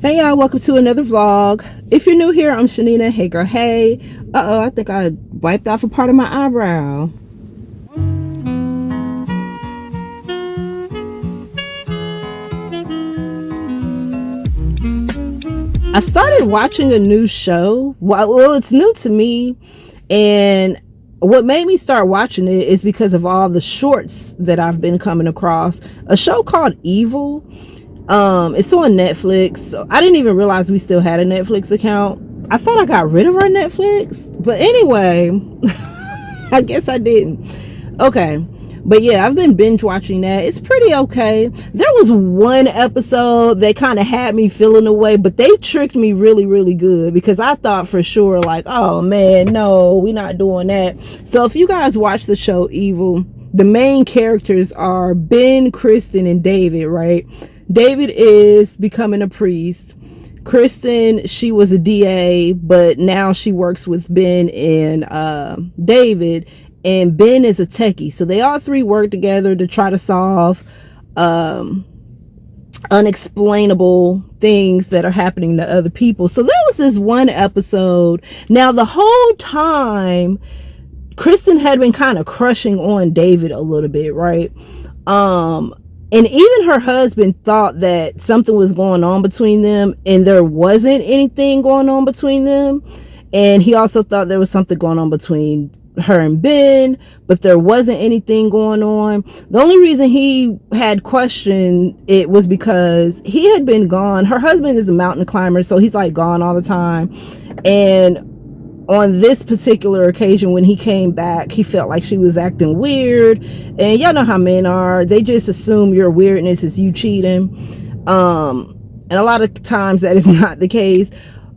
Hey y'all, welcome to another vlog. If you're new here, I'm Chanina. Hey girl, hey. Uh-oh, I think I wiped off a part of my eyebrow. I started watching a new show. Well, it's new to me, and what made me start watching it is because of all the shorts that I've been coming across. A show called Evil. It's on Netflix. So I didn't even realize we still had a Netflix account. I thought I got rid of our Netflix, but anyway, I guess I didn't. Okay, but yeah, I've been binge watching that. It's pretty okay. There was one episode that kind of had me feeling away, but they tricked me really, really good, because I thought for sure, like, oh man, no, we're not doing that. So if you guys watch the show Evil, the main characters are Ben, Kristen, and David, right? David is becoming a priest. Kristen, she was a DA, but now she works with Ben and David. And Ben is a techie. So they all three work together to try to solve unexplainable things that are happening to other people. So there was this one episode. Now, the whole time, Kristen had been kind of crushing on David a little bit, right? And even her husband thought that something was going on between them, and there wasn't anything going on between them. And he also thought there was something going on between her and Ben, but there wasn't anything going on. The only reason he had questioned it was because he had been gone. Her husband is a mountain climber, so he's like gone all the time. And on this particular occasion, when he came back, he felt like she was acting weird. And y'all know how men are. They just assume your weirdness is you cheating. And a lot of times that is not the case.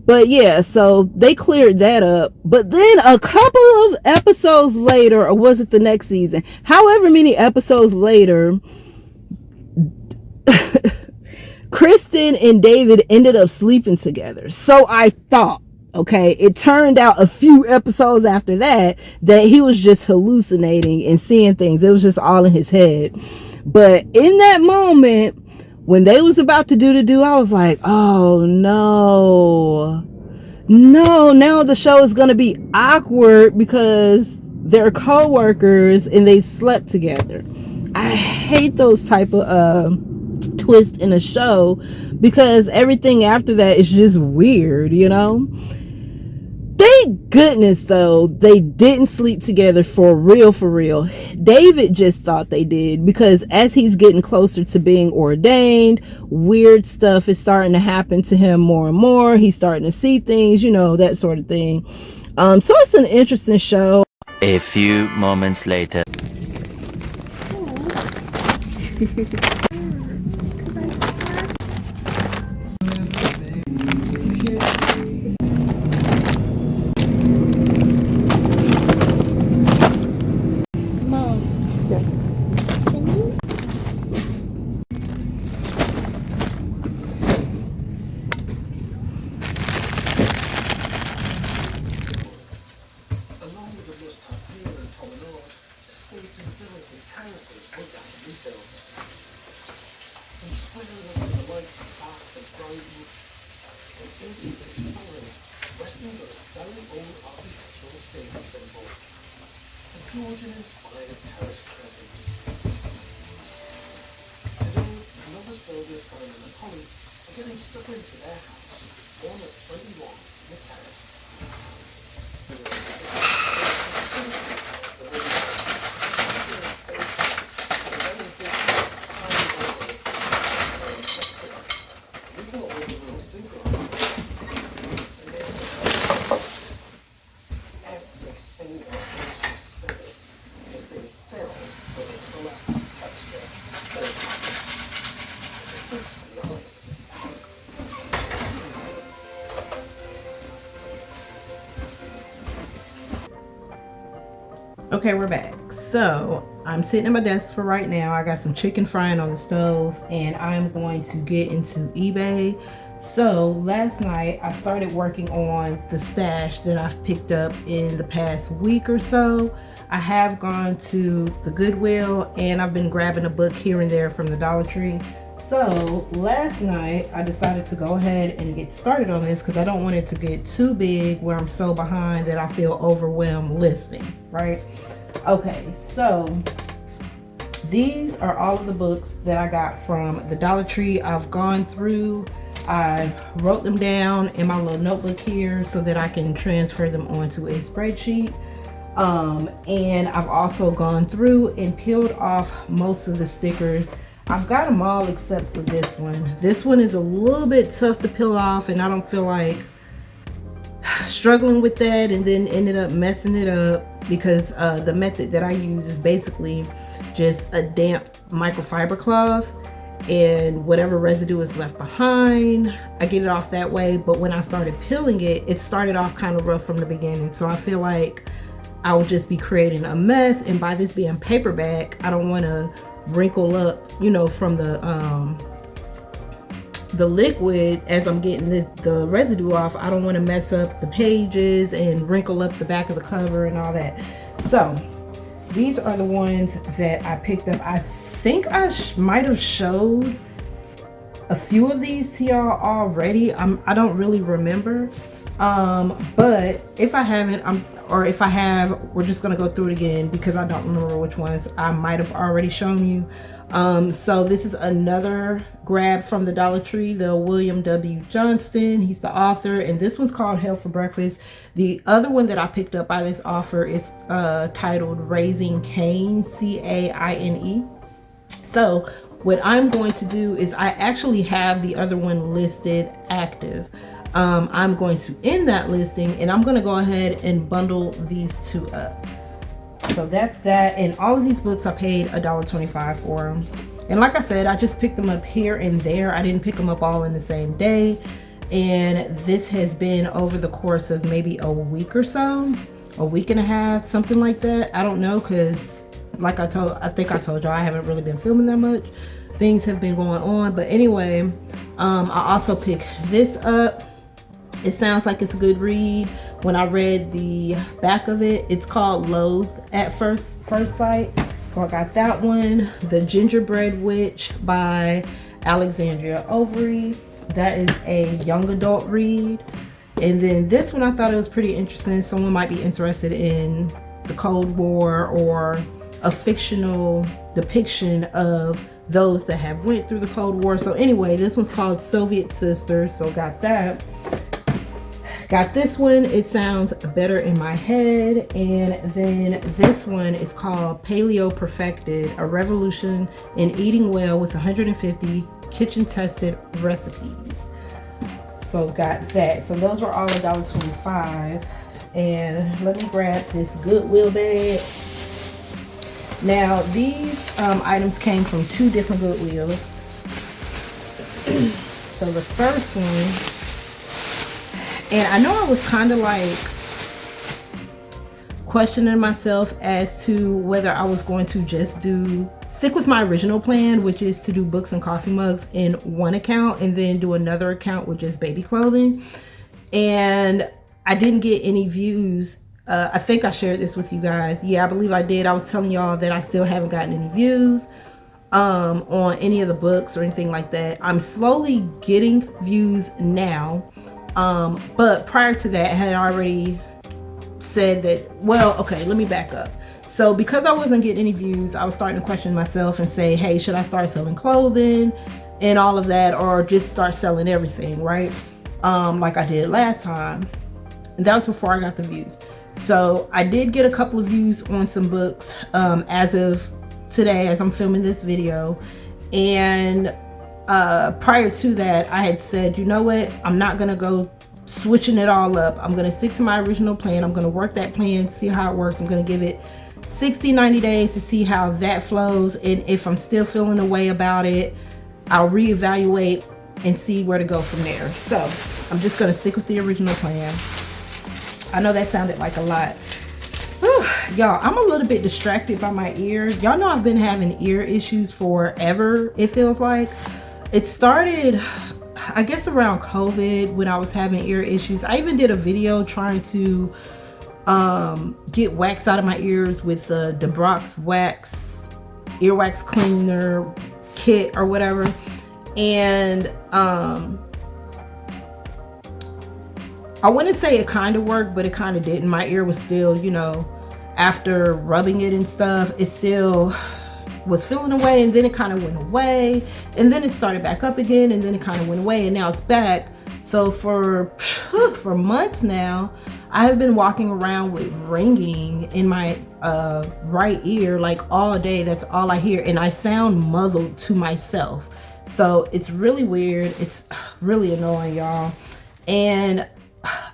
But yeah, so they cleared that up. But then a couple of episodes later, or was it the next season? However many episodes later, Kristen and David ended up sleeping together. So I thought. Okay, it turned out a few episodes after that he was just hallucinating and seeing things. It was just all in his head. But in that moment, when they was about to do, I was like, oh no, now the show is going to be awkward because they're co-workers and they slept together. I hate those type of twists in a show, because everything after that is just weird, you know? Thank goodness, though, they didn't sleep together for real, for real. David just thought they did, because as he's getting closer to being ordained, weird stuff is starting to happen to him more and more. He's starting to see things, you know, that sort of thing. So it's an interesting show. A few moments later. Yes. Can you? Along with the most popular and tolerant, estates and villas and castles were rapidly built. From squares up to the likes of Bath and Brighton, and into the foreign, resting on a very old architectural status symbol, a Georgian-inspired terrace presence. Today, novice builders Simon and Holly are getting stuck into their house, one at 21 The Terrace. Every single inch of space has been filled with a colour and texture that is to be honest. Okay, we're back. So I'm sitting at my desk for right now. I got some chicken frying on the stove, and I'm going to get into eBay. So last night I started working on the stash that I've picked up in the past week or so. I have gone to the Goodwill, and I've been grabbing a book here and there from the Dollar Tree. So last night I decided to go ahead and get started on this because I don't want it to get too big where I'm so behind that I feel overwhelmed listing, right? Okay, so these are all of the books that I got from the Dollar Tree. I've gone through, I wrote them down in my little notebook here so that I can transfer them onto a spreadsheet. And I've also gone through and peeled off most of the stickers. I've got them all except for this one. This one is a little bit tough to peel off, and I don't feel like struggling with that and then ended up messing it up because the method that I use is basically just a damp microfiber cloth, and whatever residue is left behind, I get it off that way. But when I started peeling it, it started off kind of rough from the beginning. So I feel like I would just be creating a mess, and by this being paperback, I don't want to wrinkle up, you know, from the liquid as I'm getting the residue off. I don't want to mess up the pages and wrinkle up the back of the cover and all that. So these are the ones that I picked up. I think I might have showed a few of these to y'all already. I don't really remember, but if I haven't, or if I have, we're just gonna go through it again because I don't remember which ones I might have already shown you. So this is another grab from the Dollar Tree, the William W. Johnston. He's the author, and this one's called Hell for Breakfast. The other one that I picked up by this author is titled Raising Cain, C-A-I-N-E. So what I'm going to do is, I actually have the other one listed active. I'm going to end that listing, and I'm going to go ahead and bundle these two up. So that's that. And all of these books I paid $1.25 for them. And like I said, I just picked them up here and there. I didn't pick them up all in the same day. And this has been over the course of maybe a week or so, a week and a half, something like that. I don't know, because like I think I told y'all, I haven't really been filming that much. Things have been going on. But anyway, I also picked this up. It sounds like it's a good read. When I read the back of it, it's called Loathe at First Sight. So I got that one. The Gingerbread Witch by Alexandria Overy. That is a young adult read. And then this one, I thought it was pretty interesting. Someone might be interested in the Cold War or a fictional depiction of those that have went through the Cold War. So anyway, this one's called Soviet Sisters. So got that. Got this one, it sounds better in my head. And then this one is called Paleo Perfected, a revolution in eating well with 150 kitchen tested recipes. So got that. So those are all $1.25. And let me grab this Goodwill bag. Now these items came from two different Goodwills. So the first one, and I know I was kind of like questioning myself as to whether I was going to just stick with my original plan, which is to do books and coffee mugs in one account and then do another account with just baby clothing. And I didn't get any views. I think I shared this with you guys. Yeah, I believe I did. I was telling y'all that I still haven't gotten any views on any of the books or anything like that. I'm slowly getting views now. But prior to that, I had already said that, well, okay, let me back up. So because I wasn't getting any views, I was starting to question myself and say, hey, should I start selling clothing and all of that, or just start selling everything, right? Like I did last time. And that was before I got the views. So I did get a couple of views on some books as of today, as I'm filming this video. And prior to that, I had said, you know what, I'm not gonna go switching it all up. I'm gonna stick to my original plan. I'm gonna work that plan, see how it works. I'm gonna give it 60-90 days to see how that flows, and if I'm still feeling a way about it, I'll reevaluate and see where to go from there. So I'm just gonna stick with the original plan. I know that sounded like a lot. Y'all, I'm a little bit distracted by my ears. Y'all know I've been having ear issues forever, it feels like. It started, I guess, around COVID when I was having ear issues. I even did a video trying to get wax out of my ears with the DeBrox wax earwax cleaner kit or whatever. And I wouldn't say it kind of worked, but it kind of didn't. My ear was still, you know, after rubbing it and stuff, it still was feeling away, and then it kind of went away, and then it started back up again, and then it kind of went away, and now it's back. So for months now, I have been walking around with ringing in my right ear like all day. That's all I hear, and I sound muzzled to myself. So it's really weird. It's really annoying, y'all. And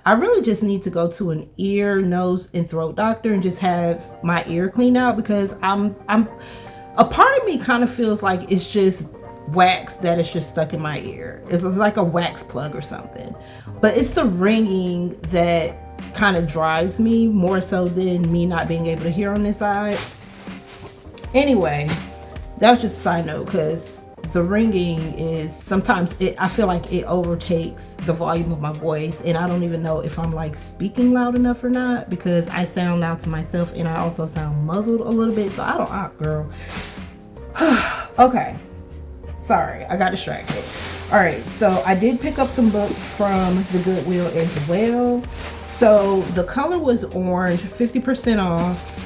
I really just need to go to an ear, nose, and throat doctor and just have my ear cleaned out, because I'm a part of me kind of feels like it's just wax that is just stuck in my ear. It's like a wax plug or something. But it's the ringing that kind of drives me more so than me not being able to hear on this side. Anyway, that was just a side note, because the ringing is sometimes I feel like it overtakes the volume of my voice, and I don't even know if I'm like speaking loud enough or not, because I sound loud to myself and I also sound muzzled a little bit. So I don't, girl. Okay, sorry, I got distracted. All right, so I did pick up some books from the Goodwill as well. So the color was orange, 50% off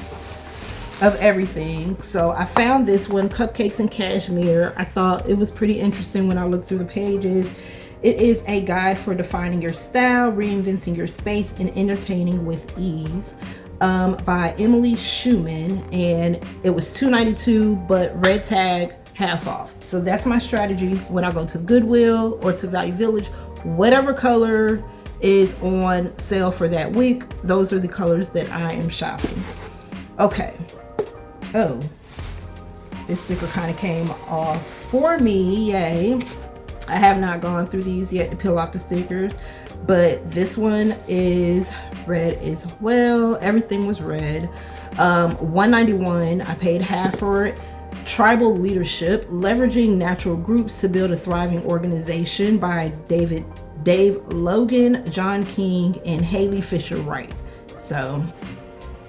of everything. So I found this one, Cupcakes and Cashmere. I thought it was pretty interesting when I looked through the pages. It is a guide for defining your style, reinventing your space, and entertaining with ease, by Emily Schumann, and it was $2.92, but red tag half off. So that's my strategy when I go to Goodwill or to Value Village. Whatever color is on sale for that week, those are the colors that I am shopping. Okay. Oh, this sticker kind of came off for me. Yay. I have not gone through these yet to peel off the stickers, but this one is red as well. Everything was red. $1.91. I paid half for it. Tribal Leadership: Leveraging Natural Groups to Build a Thriving Organization by Dave Logan, John King, and Haley Fisher Wright. So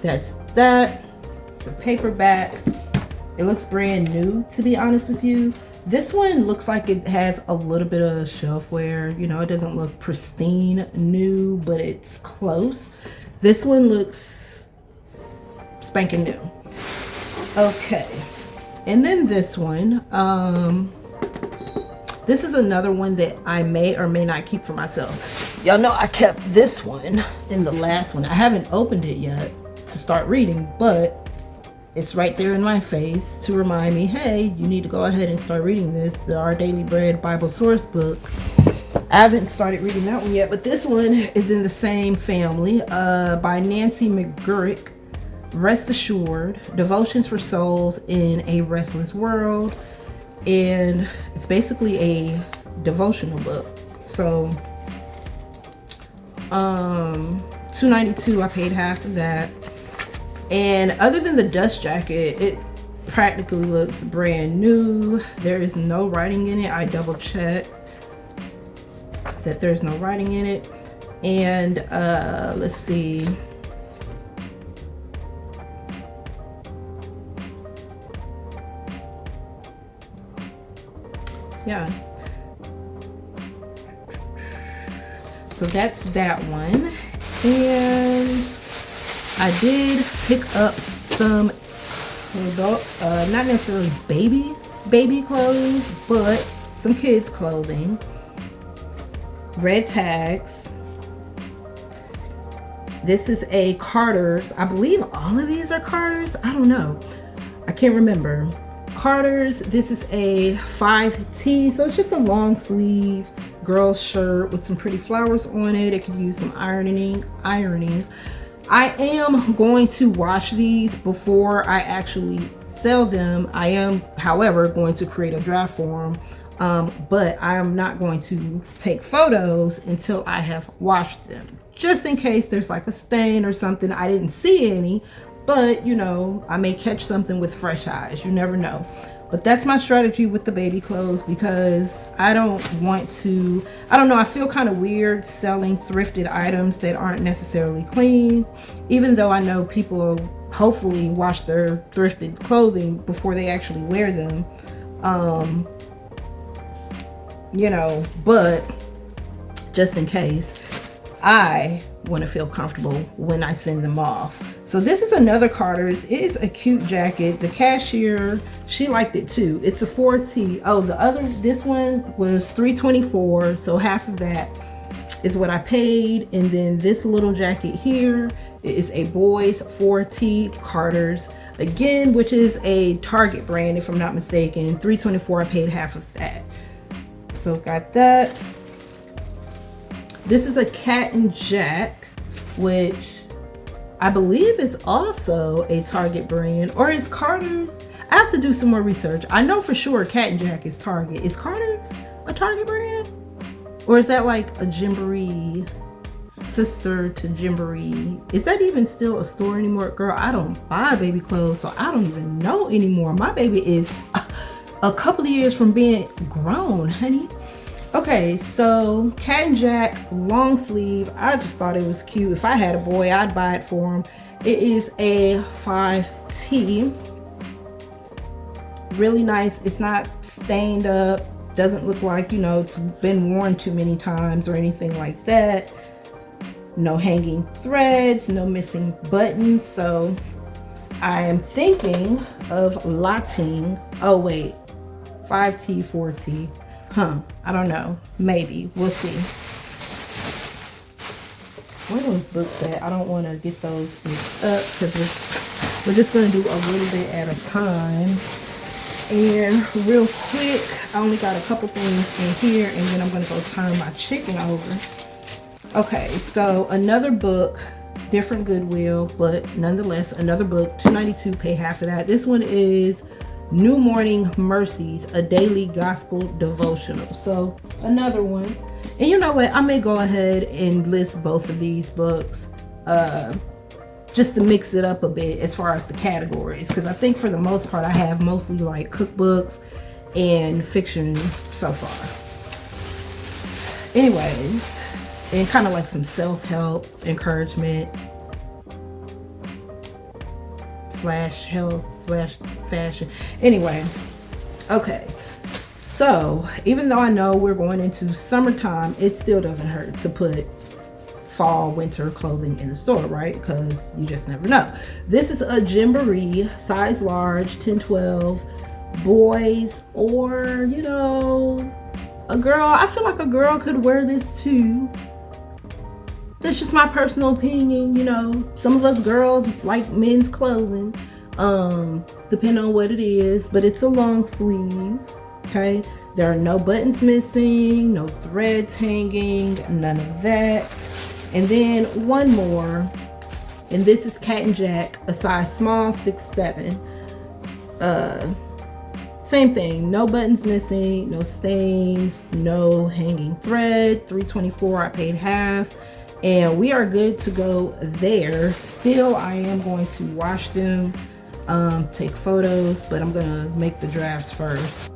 that's that. It's a paperback. It looks brand new, to be honest with you. This one looks like it has a little bit of shelf wear. You know, it doesn't look pristine new, but it's close. This one looks spanking new. Okay. And then this one, this is another one that I may or may not keep for myself. Y'all know I kept this one in the last one. I haven't opened it yet to start reading, but it's right there in my face to remind me, hey, you need to go ahead and start reading this, the Our Daily Bread Bible Source book. I haven't started reading that one yet, but this one is in the same family, by Nancy McGurk. Rest Assured: Devotions for Souls in a Restless World. And it's basically a devotional book. So $2.92. I paid half of that. And other than the dust jacket, it practically looks brand new. There is no writing in it. I double checked that there's no writing in it. And let's see. Yeah. So that's that one. And I did pick up some adult, not necessarily baby clothes, but some kids clothing. Red tags. This is a Carter's. I believe all of these are Carter's. I don't know. I can't remember. Carter's. This is a 5T, so it's just a long sleeve girl's shirt with some pretty flowers on it. It could use some ironing. I am going to wash these before I actually sell them. I am, however, going to create a draft form, but I am not going to take photos until I have washed them, just in case there's like a stain or something. I didn't see any, but you know, I may catch something with fresh eyes. You never know. But that's my strategy with the baby clothes, because I don't want to, I don't know, I feel kind of weird selling thrifted items that aren't necessarily clean, even though I know people hopefully wash their thrifted clothing before they actually wear them. you know, but just in case, I want to feel comfortable when I send them off. So this is another Carter's. It is a cute jacket. The cashier, she liked it too. It's a 4T. Oh, this one was $324, so half of that is what I paid. And then this little jacket here is a boys 4T Carter's, again, which is a Target brand if I'm not mistaken. $324, I paid half of that. So got that. This is a Cat and Jack, which I believe is also a Target brand, or is Carter's. I have to do some more research. I know for sure Cat and Jack is Target. Is Carter's a Target brand? Or is that like a Gymboree, sister to Gymboree? Is that even still a store anymore? Girl, I don't buy baby clothes, so I don't even know anymore. My baby is a couple of years from being grown, honey. Okay, so Cat and Jack long sleeve. I just thought it was cute. If I had a boy, I'd buy it for him. It is a 5T. Really nice. It's not stained up. Doesn't look like, you know, it's been worn too many times or anything like that. No hanging threads, no missing buttons. So I am thinking of lotting. Oh wait, 5T, 4T. I don't know. Maybe. We'll see. Where are those books at? I don't want to get those mixed up because we're just going to do a little bit at a time. And real quick, I only got a couple things in here, and then I'm going to go turn my chicken over. Okay, so another book, different Goodwill, but nonetheless, another book, $2.92, pay half of that. This one is New Morning Mercies, a daily gospel devotional. So another one. And you know what, I may go ahead and list both of these books just to mix it up a bit as far as the categories, because I think for the most part I have mostly like cookbooks and fiction so far. Anyways, and kind of like some self-help, encouragement slash health slash fashion. Anyway, okay, so even though I know we're going into summertime, it still doesn't hurt to put fall winter clothing in the store, right? Because you just never know. This is a Gymboree, size large, 10-12, boys, or you know, a girl. I feel like a girl could wear this too. That's just my personal opinion. You know, some of us girls like men's clothing, depending on what it is, but it's a long sleeve. Okay, there are no buttons missing, no threads hanging, none of that. And then one more, and this is Cat and Jack, a size small, 6'7". Same thing, no buttons missing, no stains, no hanging thread. $324, I paid half, and we are good to go there. Still, I am going to wash them, take photos, but I'm gonna make the drafts first.